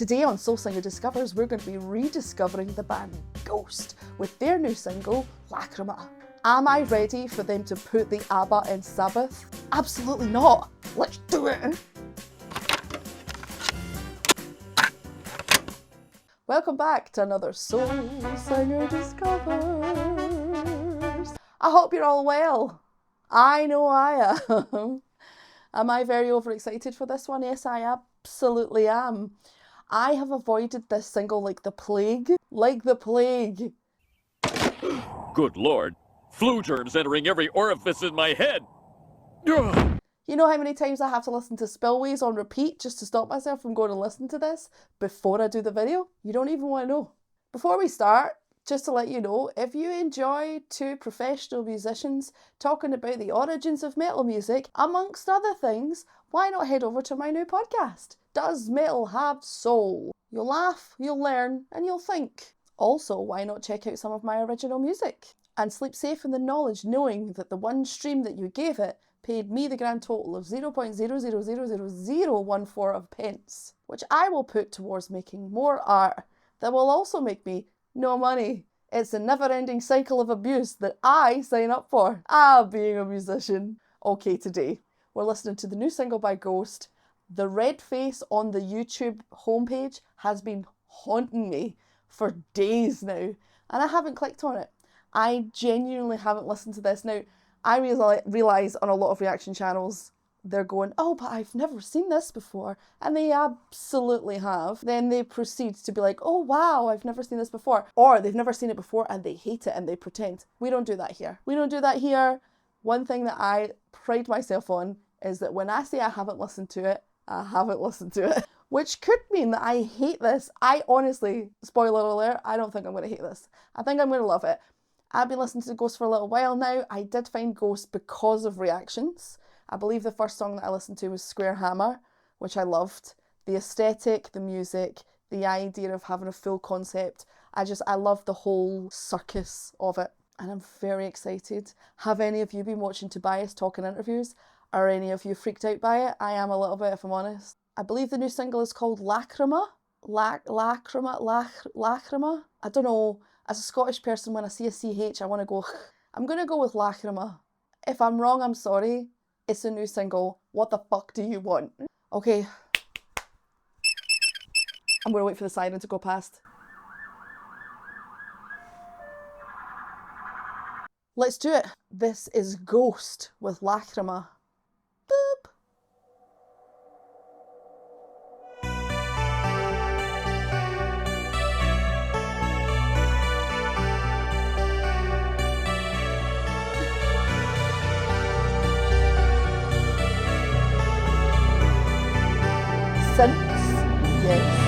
Today on Soul Singer Discovers, we're going to be rediscovering the band Ghost with their new single, LACHRYMA. Am I ready for them to put the ABBA in Sabbath? Absolutely not. Let's do it. Welcome back to another Soul Singer Discovers. I hope you're all well. I know I am. Am I very overexcited for this one? Yes, I absolutely am. I have avoided this single like the plague. Like the plague. Good Lord. Flu germs entering every orifice in my head. Ugh. You know how many times I have to listen to Spillways on repeat just to stop myself from going and listen to this before I do the video? You don't even want to know. Before we start, just to let you know, if you enjoy two professional musicians talking about the origins of metal music, amongst other things, why not head over to my new podcast? Does Metal Have Soul? You'll laugh, you'll learn, and you'll think. Also, why not check out some of my original music? And sleep safe in the knowledge knowing that the one stream that you gave it paid me the grand total of 0.0000014 of pence, which I will put towards making more art that will also make me no money. It's a never-ending cycle of abuse that I sign up for. Being a musician. Okay, today we're listening to the new single by Ghost. The red face on the YouTube homepage has been haunting me for days now, and I haven't clicked on it. I genuinely haven't listened to this. Now, I realise on a lot of reaction channels, they're going, oh, but I've never seen this before. And they absolutely have. Then they proceed to be like, oh, wow, I've never seen this before. Or they've never seen it before and they hate it and they pretend. We don't do that here. We don't do that here. One thing that I pride myself on is that when I say I haven't listened to it, I haven't listened to it. Which could mean that I hate this. I honestly, spoiler alert, I don't think I'm going to hate this. I think I'm going to love it. I've been listening to Ghost for a little while now. I did find Ghost because of reactions. I believe the first song that I listened to was Square Hammer, which I loved. The aesthetic, the music, the idea of having a full concept. I love the whole circus of it. And I'm very excited. Have any of you been watching Tobias talking interviews? Are any of you freaked out by it? I am a little bit, if I'm honest. I believe the new single is called LACHRYMA. LACHRYMA? I don't know. As a Scottish person, when I see a CH, I want to go, I'm going to go with LACHRYMA. If I'm wrong, I'm sorry. It's a new single. What the fuck do you want? Okay. I'm going to wait for the siren to go past. Let's do it. This is Ghost with LACHRYMA. Boop. Synths, yes.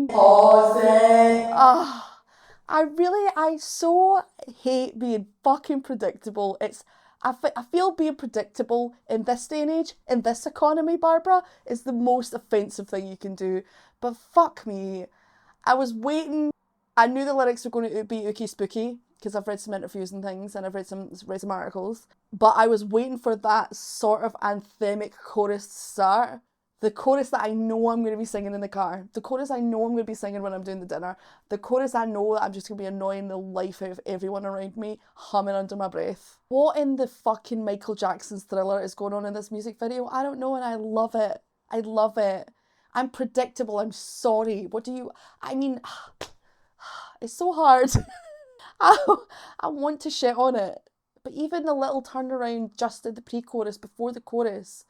Pausing. I so hate being fucking predictable. I feel being predictable in this day and age, in this economy, Barbara, is the most offensive thing you can do. But fuck me. I was waiting. I knew the lyrics were going to be ooky spooky. because I've read some interviews and things, and I've read some articles. But I was waiting for that sort of anthemic chorus to start. The chorus that I know I'm going to be singing in the car. The chorus I know I'm going to be singing when I'm doing the dinner. The chorus I know that I'm just going to be annoying the life out of everyone around me, humming under my breath. What in the fucking Michael Jackson's Thriller is going on in this music video? I don't know, and I love it. I love it. I'm predictable. I'm sorry. I mean, it's so hard. I want to shit on it. But even the little turnaround just in the pre-chorus, before the chorus,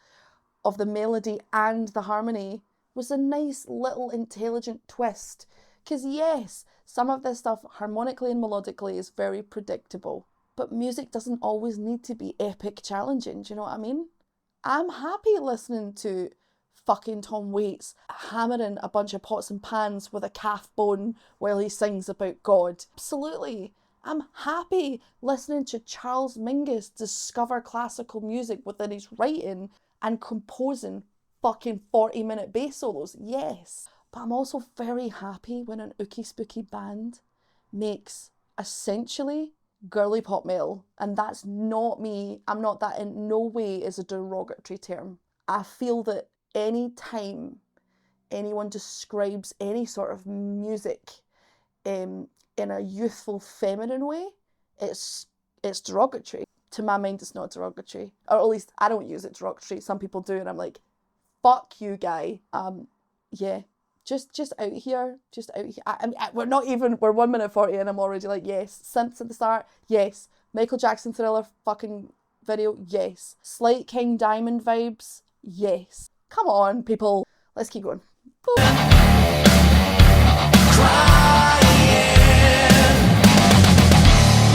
of the melody and the harmony was a nice little intelligent twist. Because yes, some of this stuff harmonically and melodically is very predictable. But music doesn't always need to be epic challenging, do you know what I mean? I'm happy listening to fucking Tom Waits hammering a bunch of pots and pans with a calf bone while he sings about God. Absolutely. I'm happy listening to Charles Mingus discover classical music within his writing and composing fucking 40-minute bass solos. Yes. But I'm also very happy when an ookie spooky band makes essentially girly pop metal. And that's not me. I'm not that, in no way is a derogatory term. I feel that any time anyone describes any sort of music in a youthful, feminine way, it's derogatory. To my mind, it's not derogatory. Or at least I don't use it derogatory. Some people do, and I'm like, fuck you, guy. Yeah. Just out here. I mean, we're 1 minute 40 and I'm already like, yes. Synths at the start, yes. Michael Jackson Thriller fucking video, yes. Slight King Diamond vibes, yes. Come on, people. Let's keep going.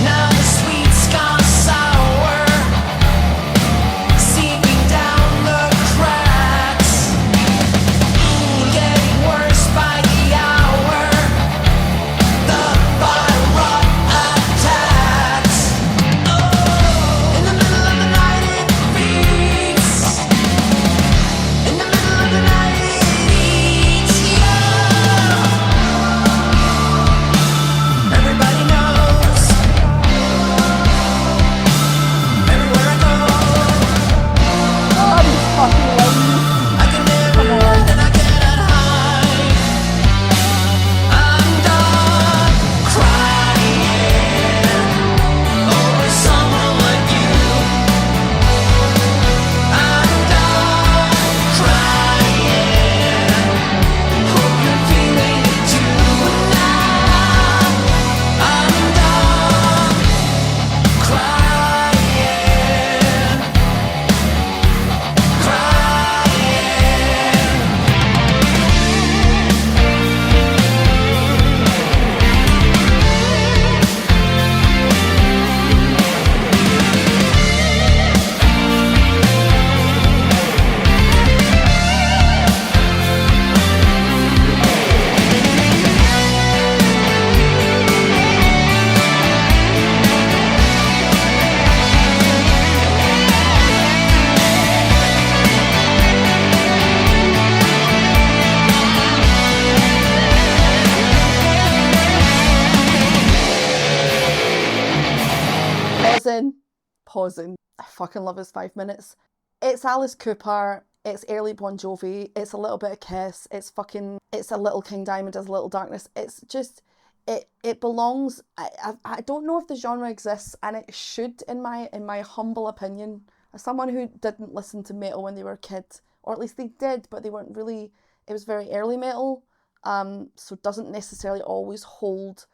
Now the sweet's gone sour, seeping down the cracks, getting worse by the hour. The fire attacks. Oh, in the middle of the night it beats. In the middle of the night it eats you. Everybody knows. Everywhere I go, Oh, these fucking lines. I can never run and I cannot hide. I'm done crying over someone like you. I'm done crying. Hope you're feeling it too now. I'm done crying. Pausing. I fucking love his 5 minutes. It's Alice Cooper, it's early Bon Jovi, it's a little bit of Kiss, it's a little King Diamond, does a little Darkness. It's just, it belongs. I don't know if the genre exists, and it should, in my humble opinion, as someone who didn't listen to metal when they were a kid, or at least they did, but they weren't really, it was very early metal, so it doesn't necessarily always hold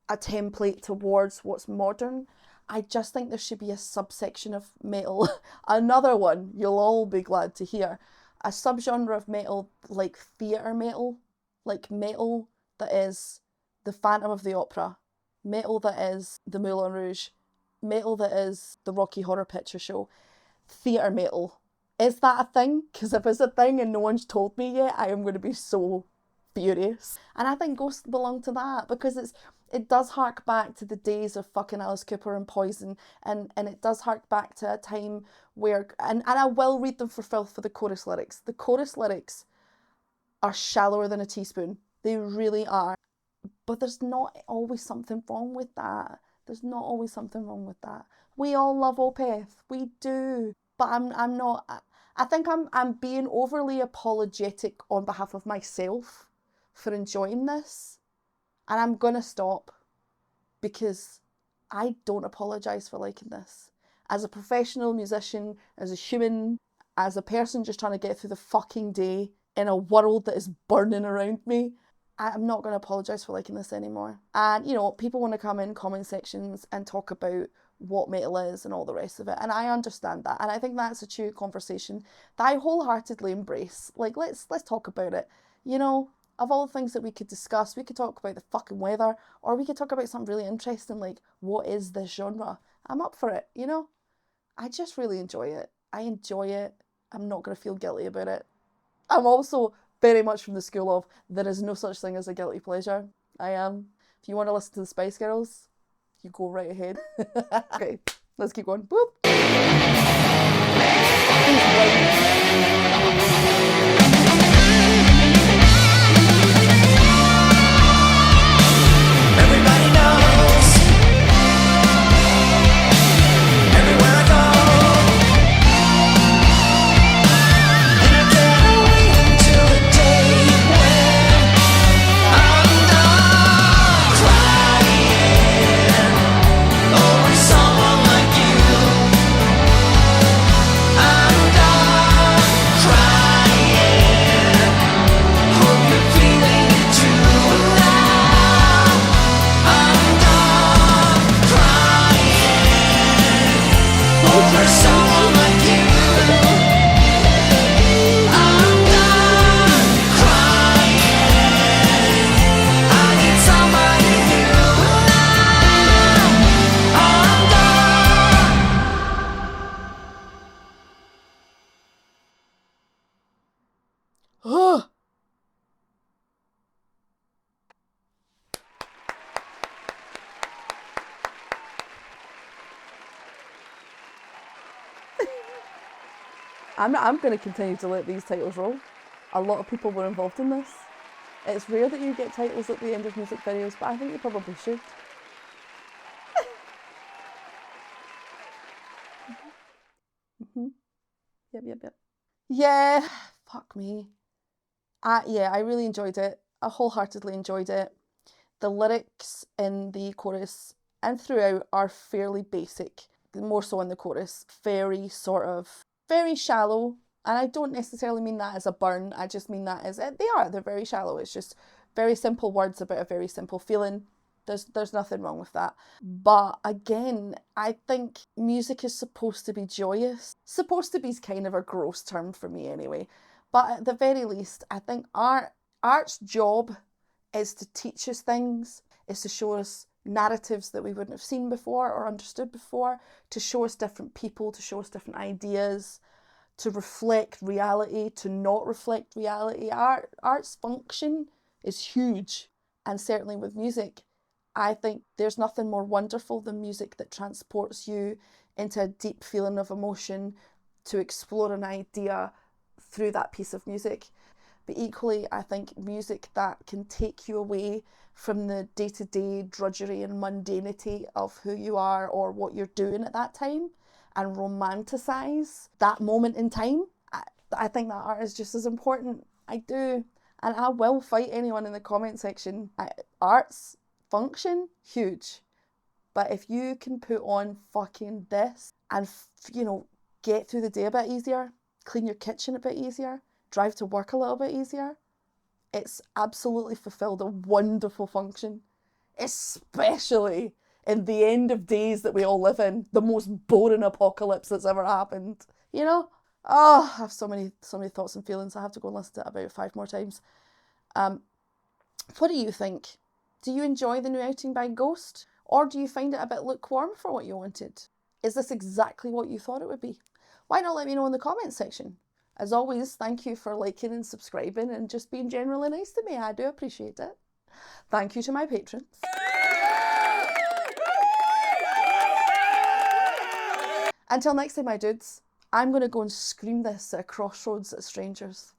a template towards what's modern. I just think there should be a subsection of metal, another one you'll all be glad to hear, a subgenre of metal like theatre metal, like metal that is the Phantom of the Opera, metal that is the Moulin Rouge, metal that is the Rocky Horror Picture Show, theatre metal. Is that a thing? Because if it's a thing and no one's told me yet, I am going to be so furious. And I think Ghosts belong to that, because it does hark back to the days of fucking Alice Cooper and Poison, and it does hark back to a time where, and I will read them for filth for the chorus lyrics. The chorus lyrics are shallower than a teaspoon. They really are. But there's not always something wrong with that. There's not always something wrong with that. We all love Opeth. We do. But I'm not, I think I'm being overly apologetic on behalf of myself for enjoying this. And I'm going to stop, because I don't apologise for liking this. As a professional musician, as a human, as a person just trying to get through the fucking day in a world that is burning around me, I'm not going to apologise for liking this anymore. And, you know, people want to come in comment sections and talk about what metal is and all the rest of it. And I understand that. And I think that's a true conversation that I wholeheartedly embrace. Like, let's talk about it. You know, of all the things that we could discuss, we could talk about the fucking weather, or we could talk about something really interesting like, what is this genre? I'm up for it, you know? I just really enjoy it. I enjoy it. I'm not going to feel guilty about it. I'm also very much from the school of, there is no such thing as a guilty pleasure. I am. If you want to listen to the Spice Girls, you go right ahead. Okay, let's keep going. Boop. Everybody knows. Everywhere I go, and I can't wait until the day when I'm done crying over someone like you. I'm done crying. Hope you're feeling it too now. I'm done crying over someone like you. I'm done crying. I need somebody new now. I'm done. I'm going to continue to let these titles roll. A lot of people were involved in this. It's rare that you get titles at the end of music videos, but I think you probably should. Yep. Yeah, fuck me. Yeah, I really enjoyed it. I wholeheartedly enjoyed it. The lyrics in the chorus and throughout are fairly basic, more so in the chorus. Very shallow. And I don't necessarily mean that as a burn, I just mean that as, they're very shallow. It's just very simple words about a very simple feeling. There's nothing wrong with that. But again, I think music is supposed to be joyous. Supposed to be is kind of a gross term for me anyway. But at the very least, I think art's job is to teach us things, is to show us narratives that we wouldn't have seen before or understood before, to show us different people, to show us different ideas, to reflect reality, to not reflect reality. Art's function is huge. And certainly with music, I think there's nothing more wonderful than music that transports you into a deep feeling of emotion, to explore an idea through that piece of music. But equally, I think music that can take you away from the day-to-day drudgery and mundanity of who you are or what you're doing at that time and romanticise that moment in time. I think that art is just as important. I do. And I will fight anyone in the comment section. Art's function, huge. But if you can put on fucking this and, get through the day a bit easier, clean your kitchen a bit easier, drive to work a little bit easier, it's absolutely fulfilled a wonderful function. Especially in the end of days that we all live in, the most boring apocalypse that's ever happened. Oh, I have so many thoughts and feelings. I have to go and listen to it about 5 more times. What do you think? Do you enjoy the new outing by Ghost? Or do you find it a bit lukewarm for what you wanted? Is this exactly what you thought it would be? Why not let me know in the comments section? As always, thank you for liking and subscribing and just being generally nice to me. I do appreciate it. Thank you to my patrons. Until next time, my dudes, I'm going to go and scream this at a crossroads at strangers.